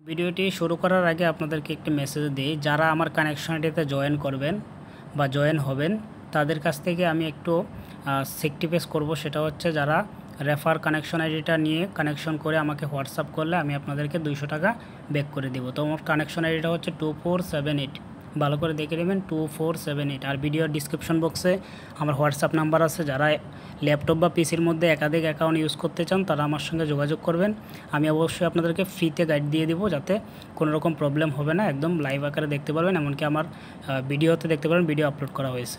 ভিডিওটি শুরু করার আগে আপনাদেরকে একটি মেসেজ দিই, যারা আমার কানেকশন আইডিতে জয়েন করবেন বা জয়েন হবেন তাদের কাছ থেকে আমি একটু সেক্টিফাইস করব। সেটা হচ্ছে যারা রেফার কানেকশন আইডিটা নিয়ে কানেকশন করে আমাকে হোয়াটসঅ্যাপ করলে আমি আপনাদেরকে 200 টাকা ব্যাক করে দেবো। তো আমার কানেকশন আইডিটা হচ্ছে 2478, ভালো করে দেখে নেবেন 2478। আর ভিডিওর ডিসক্রিপশন বক্সে আমার হোয়াটসঅ্যাপ নাম্বার আছে। যারা ল্যাপটপ বা পিসির মধ্যে একাধিক অ্যাকাউন্ট ইউজ করতে চান তারা আমার সঙ্গে যোগাযোগ করবেন। আমি অবশ্যই আপনাদেরকে ফ্রিতে গাইড দিয়ে দেবো, যাতে কোনো রকম প্রবলেম হবে না। একদম লাইভ আকারে দেখতে পারবেন, এমনকি আমার ভিডিওতে দেখতে পারবেন, ভিডিও আপলোড করা হয়েছে।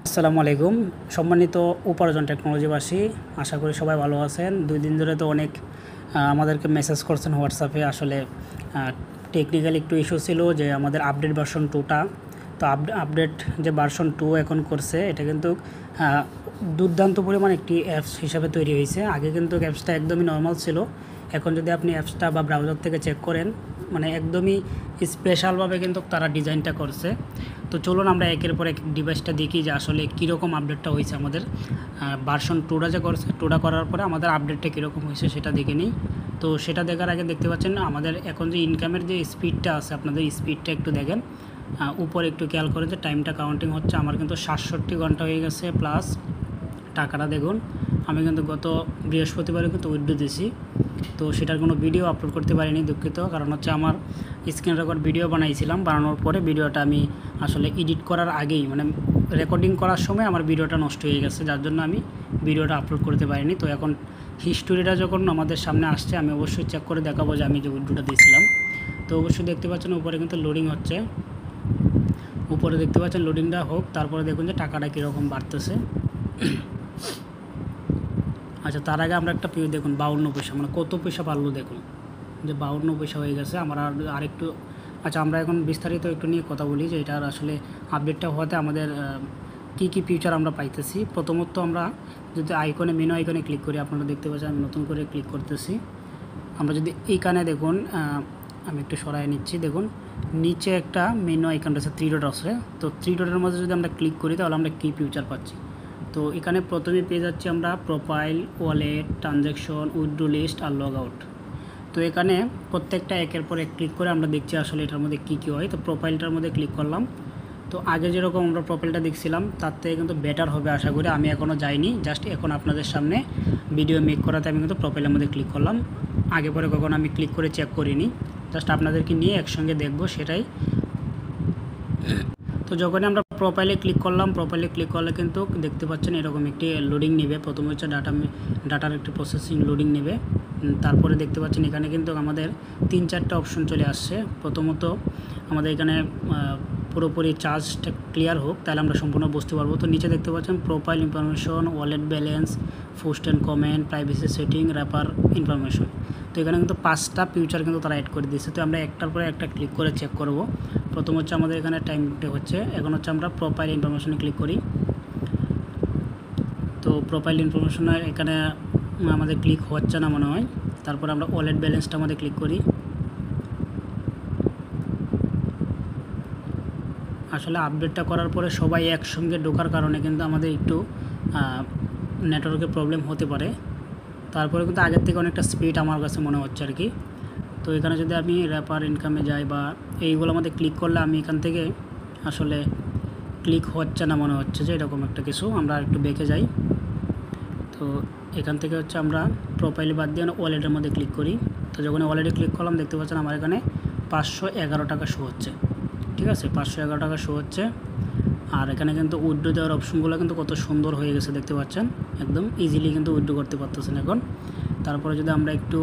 আসসালামু আলাইকুম সম্মানিত উপার্জন টেকনোলজিবাসী, আশা করি সবাই ভালো আছেন। 2 দিন ধরে তো অনেক আমাদেরকে মেসেজ করছেন হোয়াটসঅ্যাপে। আসলে টেকনিক্যাল একটু ইস্যু ছিল যে আমাদের আপডেট ভার্সন 2টা, তো আপডেট যে ভার্সন 2 এখন করছে এটা কিন্তু দুর্দান্ত পরিমাণ একটি অ্যাপস হিসাবে তৈরি হয়েছে। আগে কিন্তু অ্যাপসটা একদমই নর্মাল ছিল, এখন যদি আপনি অ্যাপসটা বা ব্রাউজার থেকে চেক করেন মানে একদমই স্পেশালভাবে কিন্তু তারা ডিজাইনটা করছে। তো চলুন আমরা একের পর এক ডিভাইসটা দেখি যে আসলে কীরকম আপডেটটা হয়েছে। আমাদের ভার্সন 2টা যে করছে, 2টা করার পরে আমাদের আপডেটটা কীরকম হয়েছে সেটা দেখে নিই। তো সেটা দেখার আগে দেখতে পাচ্ছেন আমাদের এখন যে ইনকামের যে স্পিডটা আছে, আপনাদের স্পিডটা একটু দেখেন। উপরে একটু খেয়াল করে যে টাইমটা কাউন্টিং হচ্ছে, আমার কিন্তু 67 ঘন্টা হয়ে গেছে। প্লাস টাকাটা দেখুন, আমি কিন্তু গত বৃহস্পতিবারে কিন্তু উইথড্র দিয়েছি। তো সেটার কোনো ভিডিও আপলোড করতে পারিনি, দুঃখিত। কারণ হচ্ছে আমার স্ক্রিন রেকর্ড ভিডিও বানাইছিলাম, বানানোর পরে ভিডিওটা আমি আসলে এডিট করার আগেই মানে রেকর্ডিং করার সময় আমার ভিডিওটা নষ্ট হয়ে গেছে, যার জন্য আমি ভিডিওটা আপলোড করতে পারিনি। তো এখন হিস্টোরিটা যখন আমাদের সামনে আসছে আমি অবশ্যই চেক করে দেখাবো যে আমি যে উইথড্রটা দিয়েছিলাম। তো অবশ্যই দেখতে পাচ্ছেন উপরে কিন্তু লোডিং হচ্ছে, উপরে দেখতে পাচ্ছেন লোডিংটা হোক, তারপরে দেখুন যে টাকাটা কীরকম বাড়তেছে। আচ্ছা, তার আগে আমরা একটা পিউ দেখুন 52 পয়সা, মানে কত পয়সা বাড়লো দেখুন, যে 52 পয়সা হয়ে গেছে। আমরা আরেকটু আচ্ছা, আমরা এখন বিস্তারিত একটু নিয়ে কথা বলি যে এটার আসলে আপডেটটা হওয়াতে আমাদের কী ফিচার আমরা পাইতেছি। প্রথমত আমরা যদি মেনু আইকনে ক্লিক করি, আপনারা দেখতে পাচ্ছেন আমি নতুন করে ক্লিক করতেছি। আমরা যদি এইখানে দেখুন, আমি একটু সরাই নিচ্ছি, দেখুন নিচে একটা মেনু আইকন আছে, 3 ডট আছে। তো 3 ডটের মধ্যে যদি আমরা ক্লিক করি তাহলে আমরা কী ফিচার পাচ্ছি। তো এখানে প্রথমে পেয়ে যাচ্ছি আমরা profile, wallet, transaction, withdraw list আর লগ আউট। তো এখানে প্রত্যেকটা একের পর এক ক্লিক করে আমরা দেখছি আসলে এটার মধ্যে কী হয়। তো প্রোফাইলটার মধ্যে ক্লিক করলাম। তো আগে যেরকম আমরা প্রোফাইলটা দেখছিলাম তার থেকে কিন্তু বেটার হবে আশা করি। আমি এখনও যাইনি, জাস্ট এখন আপনাদের সামনে ভিডিও মেক করাতে আমি কিন্তু প্রোফাইলের মধ্যে ক্লিক করলাম। আগে পরে কখনো আমি ক্লিক করে চেক করিনি, জাস্ট আপনাদেরকে নিয়ে একসঙ্গে দেখব সেটাই। তো যখনই আমরা প্রোফাইলে ক্লিক করলাম, প্রোফাইলে ক্লিক করলে কিন্তু দেখতে পাচ্ছেন এরকম একটি লোডিং নেবে। প্রথমে হচ্ছে ডাটার একটি প্রসেসিং লোডিং নেবে। তারপরে দেখতে পাচ্ছেন এখানে কিন্তু আমাদের 3-4টা অপশন চলে আসছে। প্রথমত আমাদের এখানে পুরোপুরি চার্জটা ক্লিয়ার হোক, তাহলে আমরা সম্পূর্ণ বুঝতে পারবো। তো নিচে দেখতে পাচ্ছেন profile information, wallet balance, post and comment, privacy setting, wrapper information. তো এখানে কিন্তু 5টা ফিচার কিন্তু তারা অ্যাড করে দিয়েছে। তো আমরা একটার পরে একটা ক্লিক করে চেক করব। প্রথম হচ্ছে আমাদের এখানে টাইমটা হচ্ছে, এখন হচ্ছে আমরা প্রোফাইল ইনফরমেশনে ক্লিক করি। তো প্রোফাইল ইনফরমেশনে এখানে আমাদের ক্লিক হচ্ছে না মনে হয়। তারপর আমরা ওয়ালেট ব্যালেন্সটা আমাদের ক্লিক করি। আসলে আপডেটটা করার পরে সবাই একসঙ্গে ঢোকার কারণে কিন্তু আমাদের একটু নেটওয়ার্কের প্রবলেম হতে পারে। তারপরে কিন্তু আগের থেকে অনেকটা স্পিড আমার কাছে মনে হচ্ছে আর কি। তো এখানে যদি আমি র্যাপার ইনকামে যাই বা এইগুলো আমাদের ক্লিক করলে আমি এখান থেকে আসলে ক্লিক হচ্ছে না মনে হচ্ছে, যে এরকম একটা কিছু। আমরা একটু বেঁকে যাই। তো এখান থেকে হচ্ছে আমরা প্রোফাইল বাদ দিয়ে ওয়ালেটের মধ্যে ক্লিক করি। তো যখন ওয়ালেটে ক্লিক করলাম দেখতে পাচ্ছেন আমার এখানে 511 টাকা শো হচ্ছে। ঠিক আছে, 511 টাকা শো হচ্ছে। আর এখানে কিন্তু উইথড্র দেওয়ার অপশনগুলো কিন্তু কত সুন্দর হয়ে গেছে দেখতে পাচ্ছেন, একদম ইজিলি কিন্তু উইথড্র করতে পারতেছেন এখন। তারপরে যদি আমরা একটু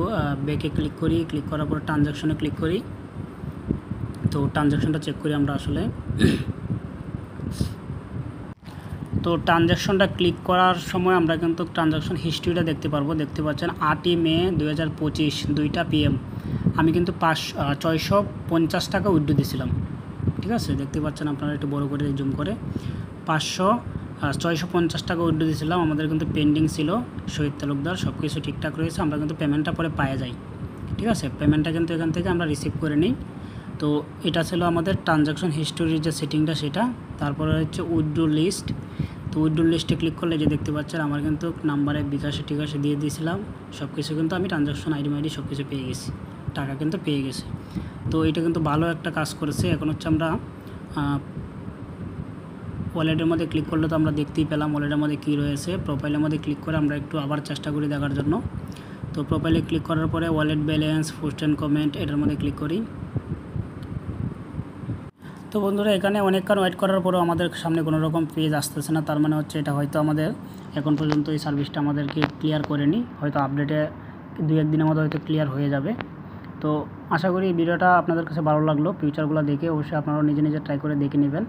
ব্যাকে ক্লিক করি, ক্লিক করার পর ট্রানজ্যাকশনে ক্লিক করি। তো ট্রানজ্যাকশনটা চেক করি আমরা আসলে। তো ট্রানজ্যাকশনটা ক্লিক করার সময় আমরা কিন্তু ট্রানজ্যাকশন হিস্ট্রিটা দেখতে পারবো। দেখতে পাচ্ছেন 8ই মে 2025 2টা PM আমি কিন্তু 650 টাকা উইথড্র দিয়েছিলাম। ঠিক আছে, দেখতে পাচ্ছেন আপনারা একটু বড় করে জুম করে, 650 টাকা উইথড্র দিয়েছিলাম। আমাদের কিন্তু পেন্ডিং ছিল শহীদ তালুকদার, সব কিছু ঠিকঠাক রয়েছে। আমরা কিন্তু পেমেন্টটা পরে পাওয়া যাই। ঠিক আছে, পেমেন্টটা কিন্তু এখান থেকে আমরা রিসিভ করে নিই। তো এটা ছিল আমাদের ট্রানজ্যাকশন হিস্টোরির যে সেটিংটা সেটা। তারপরে হচ্ছে উইথড্র লিস্ট। তো উইথড্র লিস্টে ক্লিক করলে যে দেখতে পাচ্ছেন আমার কিন্তু নাম্বারে বিকাশে টিকাশে দিয়ে দিয়েছিলাম সব কিছু, কিন্তু আমি ট্রানজ্যাকশন আইডি সব কিছু পেয়ে গেছি। টাকা কিন্তু পেয়ে গেছে। তো এটা কিন্তু ভালো একটা কাজ করেছে। এখন হচ্ছে আমরা ওয়ালেটের মধ্যে ক্লিক করলে তো আমরা দেখতেই পেলাম ওয়ালেটের মধ্যে কী রয়েছে। প্রোফাইলের মধ্যে ক্লিক করে আমরা একটু আবার চেষ্টা করি দেখার জন্য। তো প্রোফাইলে ক্লিক করার পরে wallet balance, post and comment এটার মধ্যে ক্লিক করি। তো বন্ধুরা এখানে অনেকক্ষণ ওয়েট করার পরেও আমাদের সামনে কোনো রকম পেজ আসতেছে না। তার মানে হচ্ছে এটা হয়তো আমাদের এখন পর্যন্ত এই সার্ভিসটা আমাদেরকে ক্লিয়ার করেনি, হয়তো আপডেটে 2-1 দিনের মধ্যে হয়তো ক্লিয়ার হয়ে যাবে। তো আশা করি এই ভিডিওটা আপনাদের কাছে ভালো লাগলো। ফিউচারগুলো দেখে অবশ্যই আপনারা নিজে নিজে ট্রাই করে দেখে নেবেন।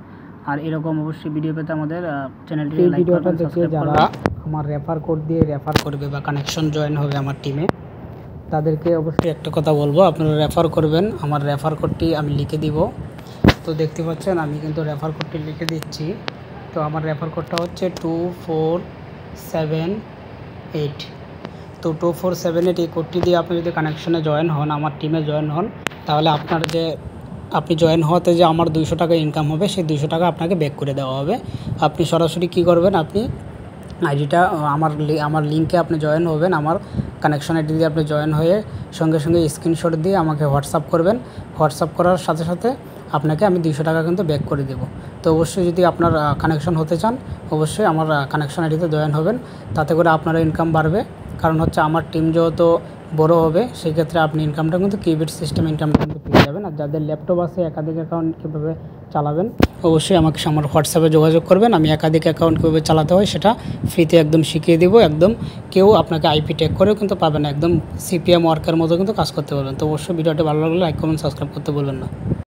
আর এরকম অবশ্যই ভিডিও পেতে আমাদের চ্যানেলটি লাইক করবেন, সাবস্ক্রাইব করবেন। যারা আমার রেফার কোড দিয়ে রেফার করবে বা কানেকশন জয়েন হবে আমার টিমে, তাদেরকে অবশ্যই একটা কথা বলবো, আপনারা রেফার করবেন। আমার রেফার কোডটি আমি লিখে দিব। তো দেখতে পাচ্ছেন আমি কিন্তু রেফার কোডটি লিখে দিচ্ছি। তো আমার রেফার কোডটা হচ্ছে 2478। তো 2478 এই কোডটি দিয়ে আপনি যদি কানেকশনে জয়েন হন, আমার টিমে জয়েন হন, তাহলে আপনার যে আপনি জয়েন হওয়াতে যে আমার 200 টাকা ইনকাম হবে, সেই 200 টাকা আপনাকে ব্যাক করে দেওয়া হবে। আপনি সরাসরি কি করবেন, আপনি আইডিটা আমার লিঙ্কে আপনি জয়েন হবেন। আমার কানেকশন আইডি দিয়ে আপনি জয়েন হয়ে সঙ্গে সঙ্গে স্ক্রিনশট দিয়ে আমাকে হোয়াটসঅ্যাপ করবেন। হোয়াটসঅ্যাপ করার সাথে সাথে আপনাকে আমি 200 টাকা কিন্তু ব্যাক করে দেব। তো অবশ্যই যদি আপনার কানেকশন হতে চান, অবশ্যই আমার কানেকশন আইডিতে জয়েন হবেন। তাতে করে আপনার ইনকাম বাড়বে। কারণ হচ্ছে আমার টিম যেহেতু বড় হবে, সেই ক্ষেত্রে আপনি ইনকামটা কিন্তু কিউবিট সিস্টেম ইনকামটা কিন্তু পেয়ে যাবেন। আর যাদের ল্যাপটপ আছে একাধিক অ্যাকাউন্ট কীভাবে চালাবেন, অবশ্যই আমাকে আমার হোয়াটসঅ্যাপে যোগাযোগ করবেন। আমি একাধিক অ্যাকাউন্ট কীভাবে চালাতে হয় সেটা ফ্রিতে একদম শিখিয়ে দেবো। একদম কেউ আপনাকে আইপি ট্যাগ করেও কিন্তু পাবেন না, একদম সিপিএম ওয়ার্কের মতো কিন্তু কাজ করতে পারবেন। তো অবশ্যই ভিডিওটি ভালো লাগলে লাইক কমেন্ট সাবস্ক্রাইব করতে বলবেন না।